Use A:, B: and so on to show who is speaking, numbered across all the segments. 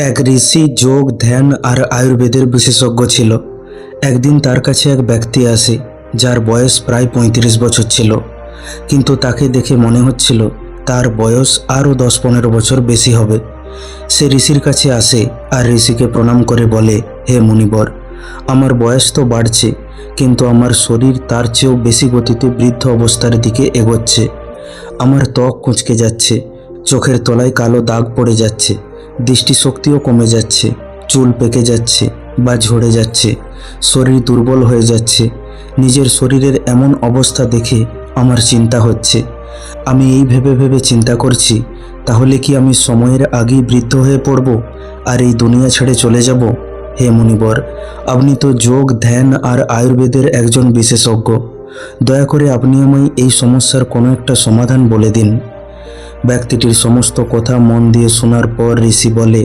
A: এক ঋষি যোগ, ধ্যান আর আয়ুর্বেদের বিশেষজ্ঞ ছিল। একদিন তার কাছে এক ব্যক্তি আসে যার বয়স প্রায় ৩৫ বছর ছিল, কিন্তু তাকে দেখে মনে হচ্ছিল তার বয়স আরও ১০-১৫ বছর বেশি হবে। সে ঋষির কাছে আসে আর ঋষিকে প্রণাম করে বলে, হে মুনিবর, আমার বয়স তো বাড়ছে, কিন্তু আমার শরীর তার চেয়েও বেশি গতিতে বৃদ্ধ অবস্থার দিকে এগোচ্ছে। আমার ত্বক কুঁচকে যাচ্ছে, চোখের তলায় কালো দাগ পড়ে যাচ্ছে, দৃষ্টিশক্তিও কমে যাচ্ছে, চুল পেকে যাচ্ছে বা ঝরে যাচ্ছে, শরীর দুর্বল হয়ে যাচ্ছে। নিজের শরীরের এমন অবস্থা দেখে আমার চিন্তা হচ্ছে। আমি এই ভেবে ভেবে চিন্তা করছি, তাহলে কি আমি সময়ের আগেই বৃদ্ধ হয়ে পড়ব আর এই দুনিয়া ছেড়ে চলে যাব? হে মুনিবর, আপনি তো যোগ, ধ্যান আর আয়ুর্বেদের একজন বিশেষজ্ঞ। দয়া করে আপনি আমায় এই সমস্যার কোনো একটা সমাধান বলে দিন। ব্যক্তিটির সমস্ত কথা মন দিয়ে শোনার পর ঋষি বলে,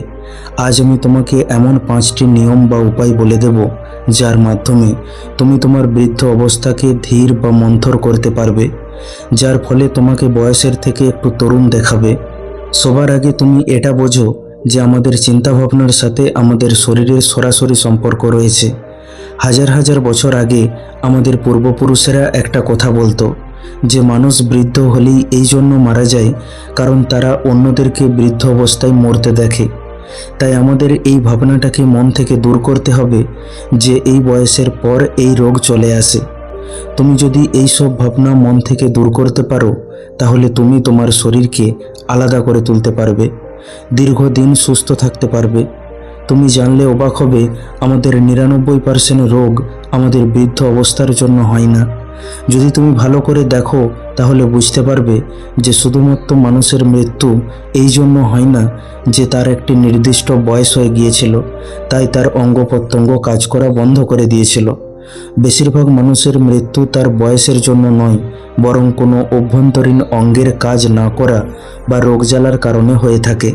A: আজ আমি তোমাকে এমন 5টি নিয়ম বা উপায় বলে দেব যার মাধ্যমে তুমি তোমার বৃদ্ধ অবস্থাকে ধীর বা মন্থর করতে পারবে, যার ফলে তোমাকে বয়সের থেকে একটু তরুণ দেখাবে। সবার আগে তুমি এটা বোঝো যে আমাদের চিন্তাভাবনার সাথে আমাদের শরীরের সরাসরি সম্পর্ক রয়েছে। হাজার হাজার বছর আগে আমাদের পূর্বপুরুষেরা একটা কথা বলতো যে মানুষ বৃদ্ধ হলেই এই জন্য মারা যায় কারণ তারা অন্যদেরকে বৃদ্ধ অবস্থায় মরতে দেখে। তাই আমাদের এই ভাবনাটাকে মন থেকে দূর করতে হবে যে এই বয়সের পর এই রোগ চলে আসে। তুমি যদি এই সব ভাবনা মন থেকে দূর করতে পারো, তাহলে তুমি তোমার শরীরকে আলাদা করে তুলতে পারবে, দীর্ঘদিন সুস্থ থাকতে পারবে। তুমি জানলে অবাক হবে, আমাদের ৯৯% রোগ আমাদের বৃদ্ধ অবস্থার জন্য হয় না। যদি তুমি ভালো করে দেখো তাহলে বুঝতে পারবে যে শুধুমাত্র মানুষের মৃত্যু এই জন্য হয় না যে তার একটি নির্দিষ্ট বয়স হয়ে গিয়েছিল, তাই তার অঙ্গ প্রত্যঙ্গ কাজ করা বন্ধ করে দিয়েছিল। বেশিরভাগ মানুষের মৃত্যু তার বয়সের জন্য নয়, বরং কোনো অভ্যন্তরীণ অঙ্গের কাজ না করা বা রোগজ্বালার কারণে হয়ে থাকে।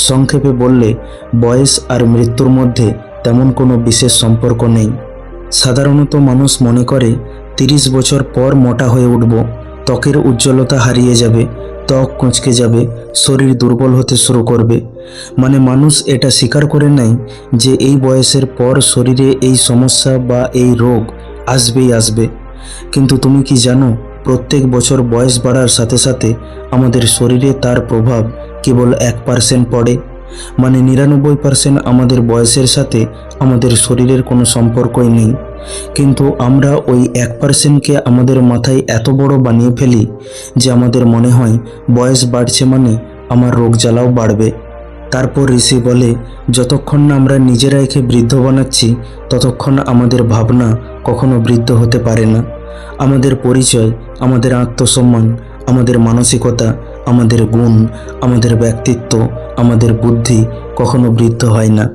A: সংক্ষেপে বললে, বয়স আর মৃত্যুর মধ্যে তেমন কোনো বিশেষ সম্পর্ক নেই। সাধারণত মানুষ মনে করে ৩০ বছর পর মোটা হয়ে উঠব, ত্বকের উজ্জ্বলতা হারিয়ে যাবে, ত্বক কুঁচকে যাবে, শরীর দুর্বল হতে শুরু করবে। মানে মানুষ এটা স্বীকার করে নেয় যে এই বয়সের পর শরীরে এই সমস্যা বা এই রোগ আসবেই আসবে। কিন্তু তুমি কি জানো, প্রত্যেক বছর বয়স বাড়ার সাথে সাথে আমাদের শরীরে তার প্রভাব কেবল 1% পড়ে। মানে 99% আমাদের বয়সের সাথে আমাদের শরীরের কোনো সম্পর্কই নেই। কিন্তু আমরা ওই 1%কে আমাদের মাথায় এত বড় বানিয়ে ফেলি যে আমাদের মনে হয় বয়স বাড়ছে মানে আমার রোগ জ্বালাও বাড়বে। তারপর ঋষি বলে, যতক্ষণ না আমরা নিজেরা একে বৃদ্ধ বানাচ্ছি ততক্ষণ আমাদের ভাবনা কখনো বৃদ্ধ হতে পারে না। আমাদের পরিচয়, আমাদের আত্মসম্মান, আমাদের মানসিকতা, আমাদের গুণ, আমাদের ব্যক্তিত্ব, আমাদের বুদ্ধি কখনো বৃদ্ধ হয় না।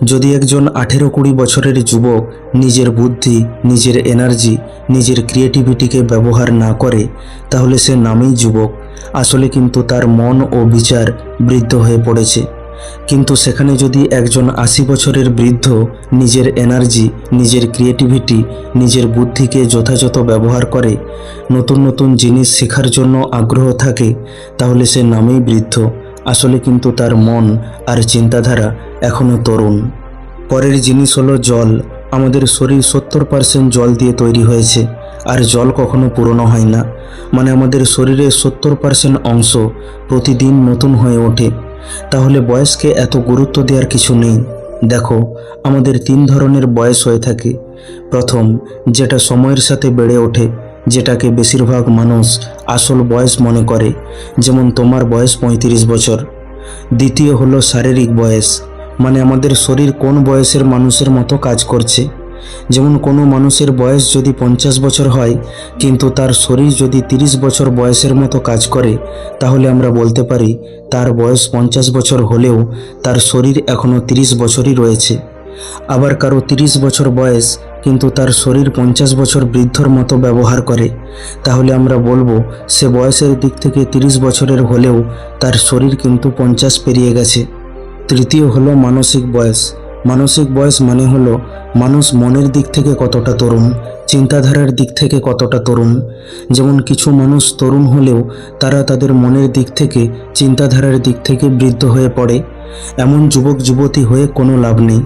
A: যদি একজন 18-20 বছরের যুবক নিজের বুদ্ধি, নিজের এনার্জি, নিজের ক্রিয়েটিভিটিকে ব্যবহার না করে, তাহলে সে নামেই যুবক, আসলে কিন্তু তার মন ও বিচার বৃদ্ধ হয়ে পড়েছে। কিন্তু সেখানে যদি একজন 80 বছরের বৃদ্ধ নিজের এনার্জি, নিজের ক্রিয়েটিভিটি, নিজের বুদ্ধিকে যথাযথ ব্যবহার করে, নতুন নতুন জিনিস শেখার জন্য আগ্রহ থাকে, তাহলে সে নামেই বৃদ্ধ, আসলে কিন্তু তার মন আর চিন্তাধারা এখনও তরুণ। পরের জিনিস হলো জল। আমাদের শরীর 70% জল দিয়ে তৈরি হয়েছে, আর জল কখনো পুরনো হয় না। মানে আমাদের শরীরের 70% অংশ প্রতিদিন নতুন হয়ে ওঠে। তাহলে বয়সকে এত গুরুত্ব দেওয়ার কিছু নেই। দেখো, আমাদের 3 ধরনের বয়স হয়ে থাকে। প্রথম, যেটা সময়ের সাথে বেড়ে ওঠে, যেটাকে বেশিরভাগ মানুষ আসল বয়স মনে করে, যেমন তোমার বয়স 35 বছর। দ্বিতীয় হলো শারীরিক বয়স, মানে আমাদের শরীর কোন বয়সের মানুষের মতো কাজ করছে। যেমন কোনো মানুষের বয়স যদি 50 বছর হয় কিন্তু তার শরীর যদি 30 বছর বয়সের মতো কাজ করে, তাহলে আমরা বলতে পারি তার বয়স 50 বছর হলেও তার শরীর এখনও 30 বছরই রয়েছে। আবার কারো 30 বছর বয়স কিন্তু তার শরীর 50 বছর বৃদ্ধর মতো ব্যবহার করে, তাহলে আমরা বলবো সে বয়সের দিক থেকে 30 বছরের হলেও তার শরীর কিন্তু 50 পেরিয়ে গেছে। তৃতীয় হলো মানসিক বয়স, মানসিক বয়স মানে হলো মানুষ মনের দিক থেকে কতটা তরুণ, চিন্তাধারার দিক থেকে কতটা তরুণ। যেমন কিছু মানুষ তরুণ হলেও তারা তাদের মনের দিক থেকে, চিন্তাধারার দিক থেকে বৃদ্ধ হয়ে পড়ে। এমন যুবক যুবতী হয়ে কোনো লাভ নেই।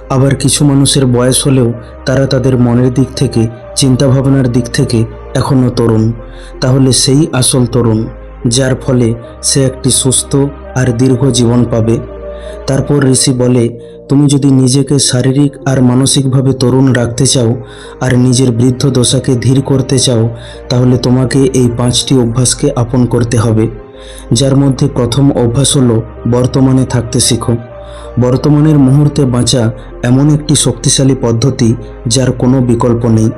A: আবার কিছু মানুষের বয়স হলেও তারা তাদের মনের দিক থেকে, চিন্তাভাবনার দিক থেকে এখনও তরুণ। তাহলে সেই আসল তরুণ, যার ফলে সে একটি সুস্থ আর দীর্ঘ জীবন পাবে। তারপর ঋষি বলে, তুমি যদি নিজেকে শারীরিক আর মানসিকভাবে তরুণ রাখতে চাও আর নিজের বৃদ্ধ দশাকে ধীর করতে চাও, তাহলে তোমাকে এই 5টি অভ্যাসকে আপন করতে হবে। যার মধ্যে প্রথম অভ্যাস হলো বর্তমানে থাকতে শেখো। বর্তমানের মুহূর্তে বাঁচা এমন একটি শক্তিশালী পদ্ধতি যার কোনো বিকল্প নেই।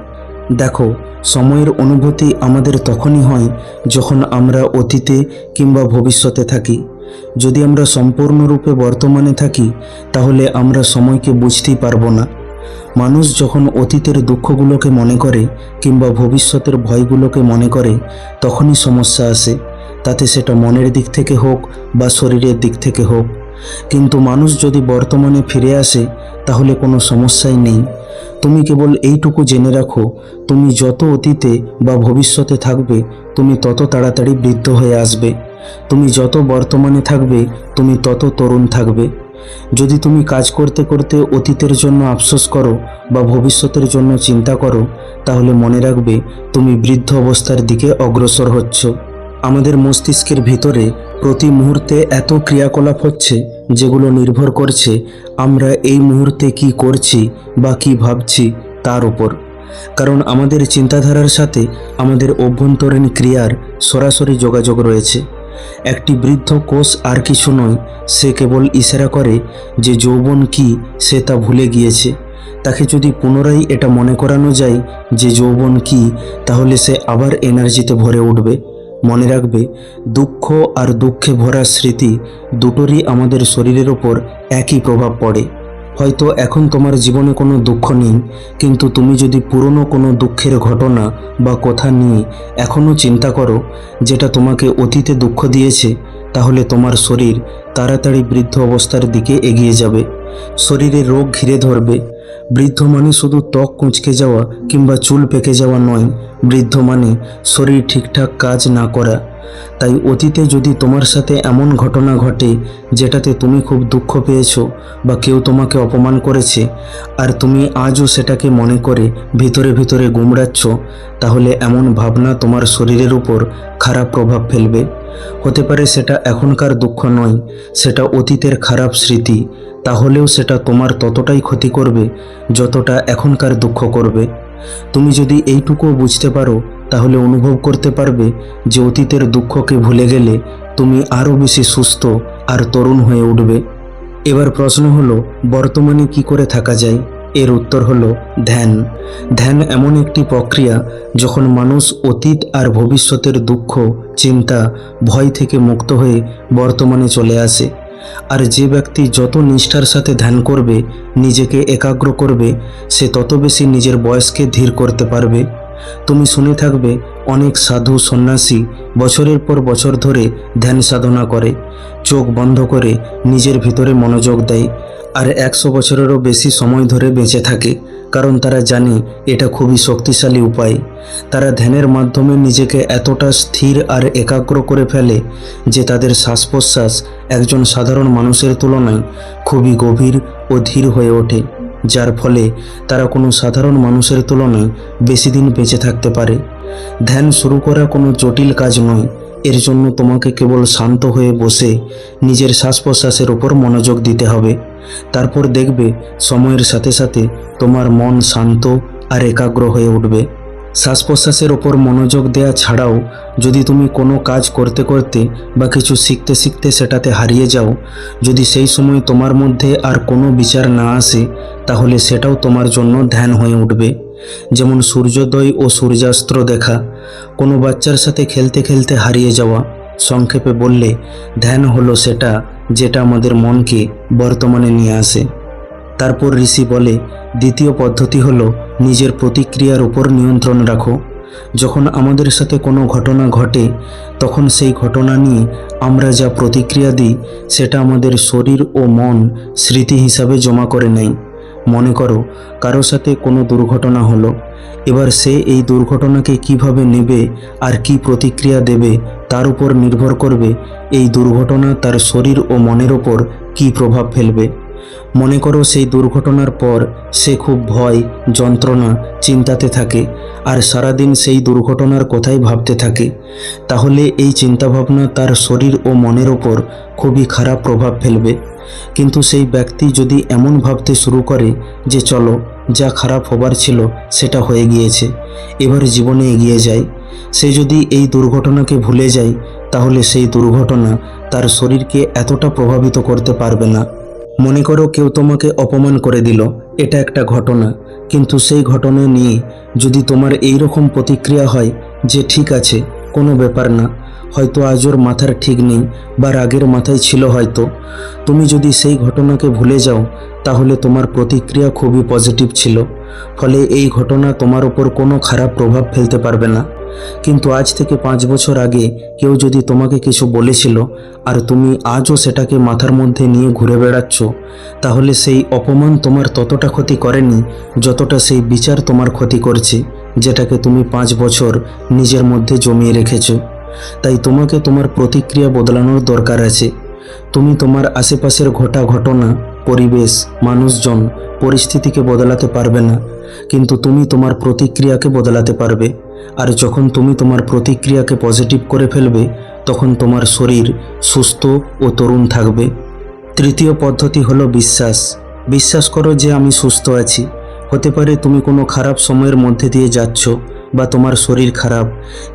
A: দেখো, সময়ের অনুভূতি আমাদের তখনই হয় যখন আমরা অতীতে কিংবা ভবিষ্যতে থাকি। যদি আমরা সম্পূর্ণরূপে বর্তমানে থাকি তাহলে আমরা সময়কে বুঝতেই পারবো না। মানুষ যখন অতীতের দুঃখগুলোকে মনে করে কিংবা ভবিষ্যতের ভয়গুলোকে মনে করে তখনই সমস্যা আসে, তাতে সেটা মনের দিক থেকে হোক বা শরীরের দিক থেকে হোক। কিন্তু মানুষ যদি বর্তমানে ফিরে আসে তাহলে কোনো সমস্যাই নেই। তুমি কেবল এইটুকু জেনে রাখো, তুমি যত অতীতে বা ভবিষ্যতে থাকবে তুমি তত তাড়াতাড়ি বৃদ্ধ হয়ে আসবে। তুমি যত বর্তমানে থাকবে তুমি তত তরুণ থাকবে। যদি তুমি কাজ করতে করতে অতীতের জন্য আফসোস করো বা ভবিষ্যতের জন্য চিন্তা করো, তাহলে মনে রাখবে তুমি বৃদ্ধ অবস্থার দিকে অগ্রসর হচ্ছ। আমাদের মস্তিষ্কের ভিতরে প্রতি মুহূর্তে এত ক্রিয়াকলাপ হচ্ছে যেগুলো নির্ভর করছে আমরা এই মুহূর্তে কি করছি বা কি ভাবছি তার উপর। কারণ আমাদের চিন্তাধারার সাথে আমাদের অভ্যন্তরীণ ক্রিয়ার সরাসরি যোগাযোগ রয়েছে। একটি বৃদ্ধ কোষ আর কিছু নয়, সে কেবল ইশারা করে যে যৌবন কি সে তা ভুলে গিয়েছে। তাকে যদি পুনরায় এটা মনে করানো যায় যে যৌবন কি, তাহলে সে আবার এনার্জিতে ভরে উঠবে। মনে রাখবে, দুঃখ আর দুঃখে ভরা স্মৃতি দুটোরই আমাদের শরীরের ওপর একই প্রভাব পড়ে। হয়তো এখন তোমার জীবনে কোনো দুঃখ নেই, কিন্তু তুমি যদি পুরনো কোনো দুঃখের ঘটনা বা কথা নিয়ে এখনও চিন্তা করো যেটা তোমাকে অতীতে দুঃখ দিয়েছে, তাহলে তোমার শরীর তাড়াতাড়ি বৃদ্ধ অবস্থার দিকে এগিয়ে যাবে। শরীরে রোগ ঘিরে ধরবে। বৃদ্ধ মানে শুধু ত্বক কুঁচকে যাওয়া কিংবা চুল পেকে যাওয়া নয়, বৃদ্ধ মানে শরীর ঠিকঠাক কাজ না করা। তাই অতীতে যদি তোমার সাথে এমন ঘটনা ঘটে যেটাতে তুমি খুব দুঃখ পেয়েছো বা কেউ তোমাকে অপমান করেছে আর তুমি আজও সেটাকে মনে করে ভিতরে ভিতরে গুমড়াচ্ছ, তাহলে এমন ভাবনা তোমার শরীরের উপর খারাপ প্রভাব ফেলবে। হতে পারে সেটা এখনকার দুঃখ নয়, সেটা অতীতের খারাপ স্মৃতি। তাহলেও সেটা তোমার ততটাই ক্ষতি করবে যতটা এখনকার দুঃখ করবে। তুমি যদি এইটুকুও বুঝতে পারো তাহলে অনুভব করতে পারবে যে অতীতের দুঃখকে ভুলে গেলে তুমি আরও বেশি সুস্থ আর তরুণ হয়ে উঠবে। এবার প্রশ্ন হলো, বর্তমানে কি করে থাকা যায়? এর উত্তর হলো ধ্যান। ধ্যান এমন একটি প্রক্রিয়া যখন মানুষ অতীত আর ভবিষ্যতের দুঃখ, চিন্তা, ভয় থেকে মুক্ত হয়ে বর্তমানে চলে আসে। আর যে ব্যক্তি যত নিষ্ঠার সাথে ধ্যান করবে, নিজেকে একাগ্র করবে, সে তত বেশি নিজের বয়সকে ধীর করতে পারবে। তুমি শুনে থাকবে অনেক সাধু সন্ন্যাসী বছরের পর বছর ধরে ধ্যান সাধনা করে, চোখ বন্ধ করে নিজের ভিতরে মনোযোগ দেয় আর 100 বছরেরও বেশি সময় ধরে বেঁচে থাকে, কারণ তারা জানে এটা খুবই শক্তিশালী উপায়। তারা ধ্যানের মাধ্যমে নিজেকে এতটা স্থির আর একাগ্র করে ফেলে যে তাদের শ্বাস প্রশ্বাস একজন সাধারণ মানুষের তুলনায় খুবই গভীর ও ধীর হয়ে ওঠে, যার ফলে তারা কোনো সাধারণ মানুষের তুলনায় বেশি দিন বেঁচে থাকতে পারে। ধ্যান শুরু করা কোনো জটিল কাজ নয়। এর জন্য তোমাকে কেবল শান্ত হয়ে বসে নিজের শ্বাস প্রশ্বাসের উপর মনোযোগ দিতে হবে। তারপর দেখবে সময়ের সাথে সাথে তোমার মন শান্ত আর একাগ্র হয়ে উঠবে। শ্বাস প্রশ্বাসের ওপর মনোযোগ দেওয়া ছাড়াও যদি তুমি কোনো কাজ করতে করতে বা কিছু শিখতে শিখতে সেটাতে হারিয়ে যাও, যদি সেই সময় তোমার মধ্যে আর কোনো বিচার না আসে, তাহলে সেটাও তোমার জন্য ধ্যান হয়ে উঠবে। যেমন সূর্যোদয় ও সূর্যাস্ত দেখা, কোনো বাচ্চার সাথে খেলতে খেলতে হারিয়ে যাওয়া। সংক্ষেপে বললে ধ্যান হলো সেটা যেটা আমাদের মনকে বর্তমানে নিয়ে আসে। তারপর ঋষি বলে, দ্বিতীয় পদ্ধতি হলো নিজের প্রতিক্রিয়ার উপর নিয়ন্ত্রণ রাখো। যখন আমাদের সাথে কোনো ঘটনা ঘটে তখন সেই ঘটনা নিয়ে আমরা যা প্রতিক্রিয়া দিই সেটা আমাদের শরীর ও মন স্মৃতি হিসাবে জমা করে নেয়। মনে করো কারো সাথে কোনো দুর্ঘটনা হলো, এবার সে এই দুর্ঘটনাকে কিভাবে নেবে আর কি প্রতিক্রিয়া দেবে তার উপর নির্ভর করবে এই দুর্ঘটনা তার শরীর ও মনের ওপর কী প্রভাব ফেলবে। মনে করো সেই দুর্ঘটনার পর সে খুব ভয়, যন্ত্রণা, চিন্তাতে থাকে আর সারাদিন সেই দুর্ঘটনার কথাই ভাবতে থাকে, তাহলে এই চিন্তাভাবনা তার শরীর ও মনের ওপর খুবই খারাপ প্রভাব ফেলবে। কিন্তু সেই ব্যক্তি যদি এমন ভাবতে শুরু করে যে চলো, যা খারাপ হবার ছিল সেটা হয়ে গিয়েছে, এবার জীবনে এগিয়ে যায়, সে যদি এই দুর্ঘটনাকে ভুলে যায় তাহলে সেই দুর্ঘটনা তার শরীরকে এতটা প্রভাবিত করতে পারবে না। মনে করো কেউ তোমাকে অপমান করে দিল, এটা একটা ঘটনা, কিন্তু সেই ঘটনা নিয়ে যদি তোমার এই রকম প্রতিক্রিয়া হয় যে ঠিক আছে, কোনো ব্যাপার না, হয়তো আজ ওর মাথার ঠিক নেই বা রাগের মাথায় ছিল হয়তো, তুমি যদি সেই ঘটনাকে ভুলে যাও তাহলে তোমার প্রতিক্রিয়া খুবই পজিটিভ ছিল, ফলে এই ঘটনা তোমার ওপর কোনো খারাপ প্রভাব ফেলতে পারবে না। কিন্তু আজ থেকে 5 বছর আগে কেউ যদি তোমাকে কিছু বলেছিল আর তুমি আজও সেটাকে মাথার মধ্যে নিয়ে ঘুরে বেড়াচ্ছ, তাহলে সেই অপমান তোমার ততটা ক্ষতি করেনি যতটা সেই বিচার তোমার ক্ষতি করছে, যেটাকে তুমি 5 বছর নিজের মধ্যে জমিয়ে রেখেছো। তাই তোমাকে তোমার প্রতিক্রিয়া বদলানোর দরকার আছে। তুমি তোমার আশেপাশের ঘটা ঘটনা, পরিবেশ, মানুষজন, পরিস্থিতিকে বদলাতে পারবে না, কিন্তু তুমি তোমার প্রতিক্রিয়াকে বদলাতে পারবে। আর যখন তুমি তোমার প্রতিক্রিয়াকে পজিটিভ করে ফেলবে তখন তোমার শরীর সুস্থ ও তরুণ থাকবে। তৃতীয় পদ্ধতি হলো বিশ্বাস। বিশ্বাস করো যে আমি সুস্থ আছি। হতে পারে তুমি কোনো খারাপ সময়ের মধ্যে দিয়ে যাচ্ছ, বা তোমার শরীর খারাপ,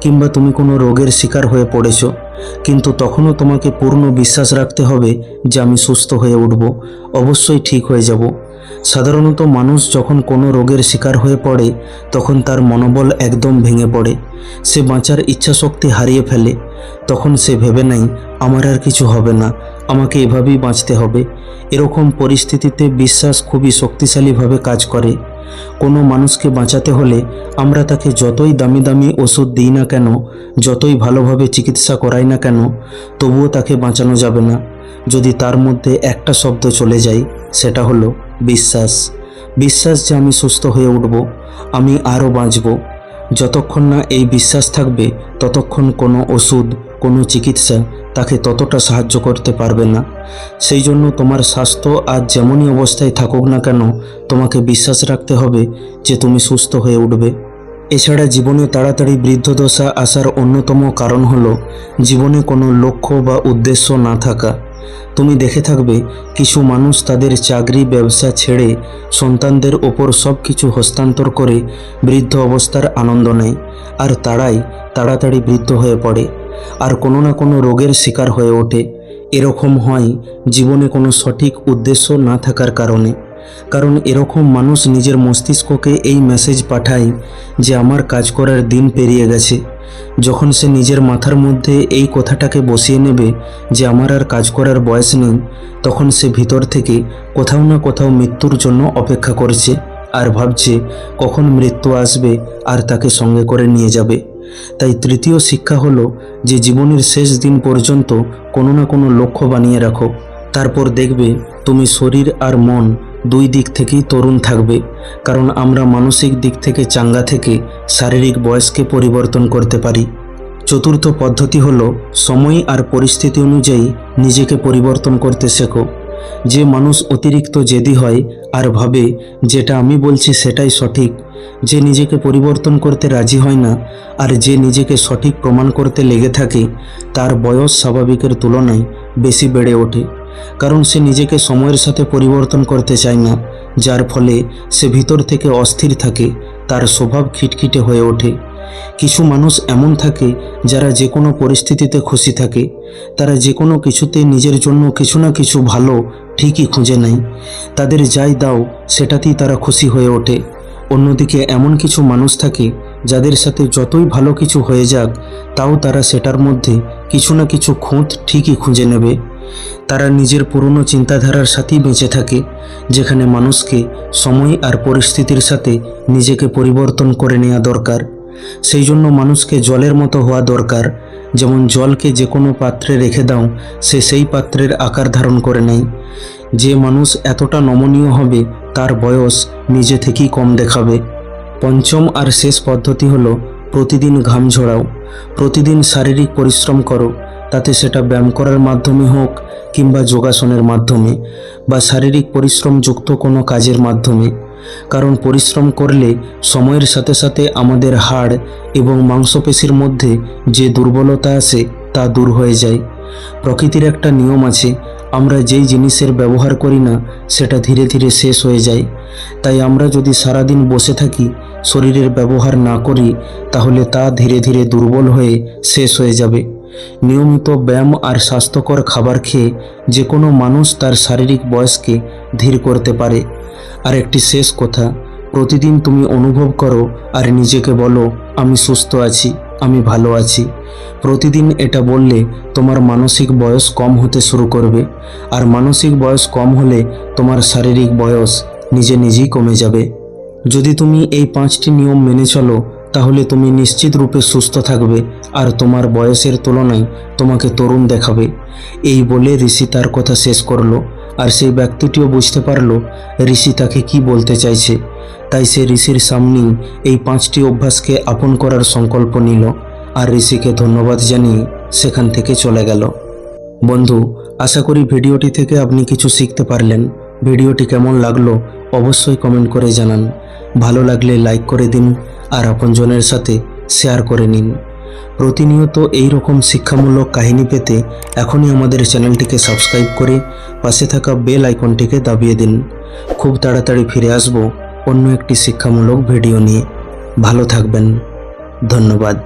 A: কিংবা তুমি কোনো রোগের শিকার হয়ে পড়েছ, কিন্তু তখনও তোমাকে পূর্ণ বিশ্বাস রাখতে হবে যে আমি সুস্থ হয়ে উঠব, অবশ্যই ঠিক হয়ে যাব। সাধারণত মানুষ যখন কোনো রোগের শিকার হয়ে পড়ে তখন তার মনোবল একদম ভেঙে পড়ে, সে বাঁচার ইচ্ছাশক্তি হারিয়ে ফেলে। তখন সে ভেবে নেয় আমার আর কিছু হবে না, আমাকে এভাবেই বাঁচতে হবে। এরকম পরিস্থিতিতে বিশ্বাস খুবই শক্তিশালীভাবে কাজ করে। কোনো মানুষকে বাঁচাতে হলে আমরা তাকে যতই দামি দামি ওষুধ দিই না কেন, যতই ভালোভাবে চিকিৎসা করাই না কেন, তবুও তাকে বাঁচানো যাবে না যদি তার মধ্যে একটা শব্দ চলে যায়, সেটা হলো বিশ্বাস। বিশ্বাস যে আমি সুস্থ হয়ে উঠব, আমি আরও বাঁচব। যতক্ষণ না এই বিশ্বাস থাকবে ততক্ষণ কোনো ওষুধ, কোনো চিকিৎসা তাকে ততটা সাহায্য করতে পারবে না। সেই জন্য তোমার স্বাস্থ্য আজ যেমনই অবস্থায় থাকুক না কেন, তোমাকে বিশ্বাস রাখতে হবে যে তুমি সুস্থ হয়ে উঠবে। এছাড়া জীবনে তাড়াতাড়ি বৃদ্ধদশা আসার অন্যতম কারণ হলো জীবনে কোনো লক্ষ্য বা উদ্দেশ্য না থাকা। তুমি দেখে থাকবে কিছু মানুষ তাদের চাকরি, ব্যবসা ছেড়ে সন্তানদের ওপর সব কিছু হস্তান্তর করে বৃদ্ধ অবস্থার আনন্দ নেয়, আর তারাই তাড়াতাড়ি বৃদ্ধ হয়ে পড়ে আর কোনো না কোনো রোগের শিকার হয়ে ওঠে। এরকম হয় জীবনে কোনো সঠিক উদ্দেশ্য না থাকার কারণে। কারণ এরকম মানুষ নিজের মস্তিষ্ককে এই মেসেজ পাঠায় যে আমার কাজ করার দিন পেরিয়ে গেছে। যখন সে নিজের মাথার মধ্যে এই কথাটাকে বসিয়ে নেবে যে আমার আর কাজ করার বয়স নেই, তখন সে ভিতর থেকে কোথাও না কোথাও মৃত্যুর জন্য অপেক্ষা করছে আর ভাবছে কখন মৃত্যু আসবে আর তাকে সঙ্গে করে নিয়ে যাবে। তাই তৃতীয় শিক্ষা হলো যে জীবনের শেষ দিন পর্যন্ত কোনো না কোনো লক্ষ্য বানিয়ে রাখো, তারপর দেখবে তুমি শরীর আর মন দুই দিক থেকেই তরুণ থাকবে। কারণ আমরা মানসিক দিক থেকে চাঙ্গা থেকে শারীরিক বয়সকে পরিবর্তন করতে পারি। চতুর্থ পদ্ধতি হলো সময় আর পরিস্থিতি অনুযায়ী নিজেকে পরিবর্তন করতে শেখো। যে মানুষ অতিরিক্ত জেদি হয় আর ভাবে যেটা আমি বলছি সেটাই সঠিক, যে নিজেকে পরিবর্তন করতে রাজি হয় না আর যে নিজেকে সঠিক প্রমাণ করতে লেগে থাকে, তার বয়স স্বাভাবিকের তুলনায় বেশি বেড়ে ওঠে। কারণ সে নিজেকে সময়ের সাথে পরিবর্তন করতে চায় না, যার ফলে সে ভিতর থেকে অস্থির থাকে, তার স্বভাব খিটখিটে হয়ে ওঠে। কিছু মানুষ এমন থাকে যারা যে কোনো পরিস্থিতিতে খুশি থাকে, তারা যে কোনো কিছুতে নিজের জন্য কিছু না কিছু ভালো ঠিকই খুঁজে নেয়, তাদের যাই দাও সেটাতেই তারা খুশি হয়ে ওঠে। অন্যদিকে এমন কিছু মানুষ থাকে যাদের সাথে যতই ভালো কিছু হয়ে যাক তাও তারা সেটার মধ্যে কিছু না কিছু খুঁত ঠিকই খুঁজে নেবে। তারা নিজের পুরনো চিন্তাধারার সাথেই বেঁচে থাকে, যেখানে মানুষকে সময় আর পরিস্থিতির সাথে নিজেকে পরিবর্তন করে নেওয়া দরকার। সেই জন্য মানুষকে জলের মতো হওয়া দরকার। যেমন জলকে যে কোনো পাত্রে রেখে দাও, সে সেই পাত্রের আকার ধারণ করে নেয়। যে মানুষ এতটা নমনীয় হবে, তার বয়স নিজে থেকেই কম দেখাবে। পঞ্চম আর শেষ পদ্ধতি হলো প্রতিদিন ঘাম ঝরাও। প্রতিদিন শারীরিক পরিশ্রম করো, তাতে সেটা ব্যায়াম করার মাধ্যমে হোক কিংবা যোগাসনের মাধ্যমে বা শারীরিক পরিশ্রমযুক্ত কোনো কাজের মাধ্যমে। কারণ পরিশ্রম করলে সময়ের সাথে সাথে আমাদের হাড় এবং মাংসপেশির মধ্যে যে দুর্বলতা আসে তা দূর হয়ে যায়। প্রকৃতির একটা নিয়ম আছে, আমরা যেই জিনিসের ব্যবহার করি না সেটা ধীরে ধীরে শেষ হয়ে যায়। তাই আমরা যদি সারাদিন বসে থাকি, শরীরের ব্যবহার না করি, তাহলে তা ধীরে ধীরে দুর্বল হয়ে শেষ হয়ে যাবে। নিয়মিত ব্যায়াম আর স্বাস্থ্যকর খাবার খেয়ে যে কোনো মানুষ তার শারীরিক বয়সকে ধীর করতে পারে। আর একটি শেষ কথা, প্রতিদিন তুমি অনুভব করো আর নিজেকে বলো, আমি সুস্থ আছি, আমি ভালো আছি। প্রতিদিন এটা বললে তোমার মানসিক বয়স কম হতে শুরু করবে, আর মানসিক বয়স কম হলে তোমার শারীরিক বয়স নিজে নিজেই কমে যাবে। যদি তুমি এই 5টি নিয়ম মেনে চলো, তাহলে তুমি নিশ্চিত রূপে সুস্থ থাকবে আর তোমার বয়সের তুলনায় তোমাকে তরুণ দেখাবে। এই বলে ঋষি তার কথা শেষ করলো। আর সেই ব্যক্তিটিও বুঝতে পারলো ঋষি তাকে কি বলতে চাইছে। তাই সে ঋষির সামনেই এই 5টি অভ্যাসকে আপন করার সংকল্প নিল আর ঋষিকে ধন্যবাদ জানিয়ে সেখান থেকে চলে গেল। বন্ধু, আশা করি ভিডিওটি থেকে আপনি কিছু শিখতে পারলেন। ভিডিওটি কেমন লাগলো অবশ্যই কমেন্ট করে জানান। ভালো লাগলে লাইক করে দিন আর আপনজনের সাথে শেয়ার করে নিন। প্রতিনিয়ত এই রকম শিক্ষামূলক কাহিনী পেতে এখনই আমাদের চ্যানেলটিকে সাবস্ক্রাইব করে পাশে থাকা বেল আইকনটিকে দাবিয়ে দিন। খুব তাড়াতাড়ি ফিরে আসব অন্য একটি শিক্ষামূলক ভিডিও নিয়ে। ভালো থাকবেন। ধন্যবাদ।